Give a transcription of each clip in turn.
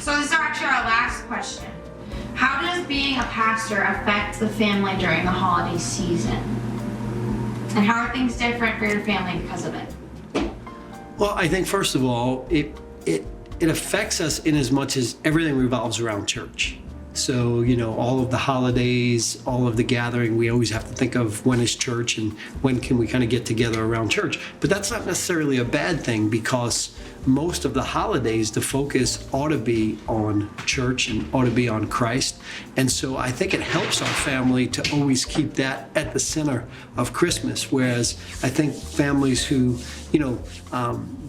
So this is actually our last question. How does being a pastor affect the family during the holiday season? And how are things different for your family because of it? Well, I think first of all, it affects us in as much as everything revolves around church. So, all of the holidays, all of the gathering, we always have to think of when is church and when can we kind of get together around church. But that's not necessarily a bad thing, because most of the holidays, the focus ought to be on church and ought to be on Christ. And so I think it helps our family to always keep that at the center of Christmas. Whereas I think families who,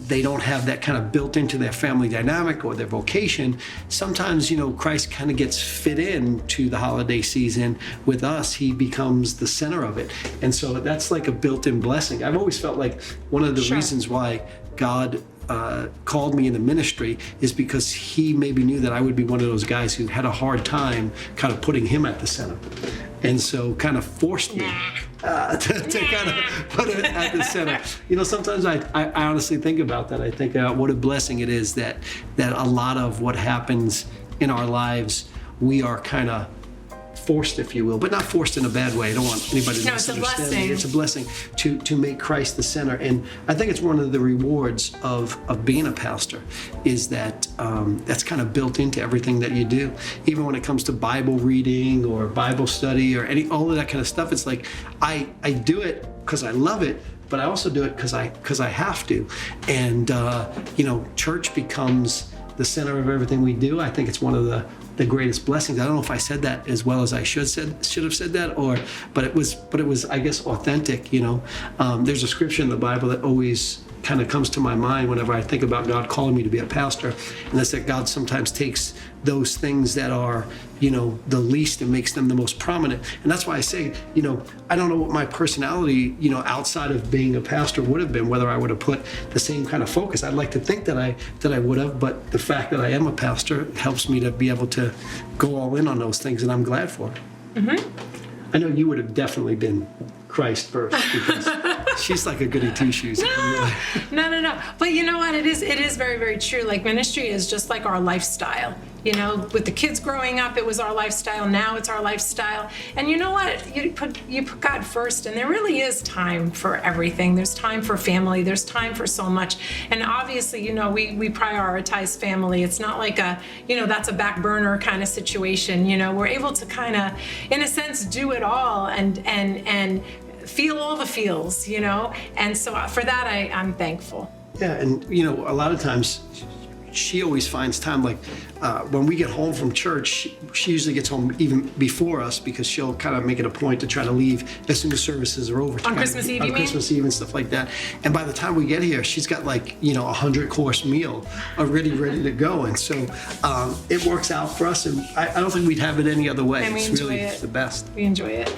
they don't have that kind of built into their family dynamic or their vocation, sometimes, Christ kind of gets fit in to the holiday season. With us, he becomes the center of it. And so that's like a built-in blessing. I've always felt like one of the reasons why God called me into ministry is because he maybe knew that I would be one of those guys who had a hard time kind of putting him at the center. And so kind of forced me to kind of put it at the center. Sometimes I honestly think about that. I think what a blessing it is that a lot of what happens in our lives, we are kind of forced, if you will, but not forced in a bad way. I don't want anybody to misunderstand me. It's a blessing to make Christ the center. And I think it's one of the rewards of being a pastor, is that that's kind of built into everything that you do. Even when it comes to Bible reading or Bible study or all of that kind of stuff, it's like I do it because I love it, but I also do it because I have to. And church becomes the center of everything we do. I think it's one of the greatest blessings. I don't know if I said that as well as I should have said that, but it was I guess authentic. There's a scripture in the Bible that always kind of comes to my mind whenever I think about God calling me to be a pastor, and that's that God sometimes takes those things that are the least and makes them the most prominent. And that's why I say, I don't know what my personality outside of being a pastor would have been, whether I would have put the same kind of focus. I'd like to think that I would have, but the fact that I am a pastor helps me to be able to go all in on those things, and I'm glad for it. Mm-hmm. I know you would have definitely been Christ first, because she's like a goody two-shoes. No. But you know what? It is very, very true. Like, ministry is just like our lifestyle. With the kids growing up, it was our lifestyle. Now it's our lifestyle. And you know what? You put God first, and there really is time for everything. There's time for family. There's time for so much. And obviously, we prioritize family. It's not like that's a back burner kind of situation. We're able to kind of, in a sense, do it all and feel all the feels, and so for that I'm thankful. Yeah, and a lot of times she always finds time, like when we get home from church, she usually gets home even before us, because she'll kind of make it a point to try to leave as soon as services are over. On Christmas Eve, on Christmas Eve and stuff like that. And by the time we get here, she's got like, 100-course meal already ready to go. And so it works out for us, and I don't think we'd have it any other way. And we it's enjoy really it. the best. We enjoy it.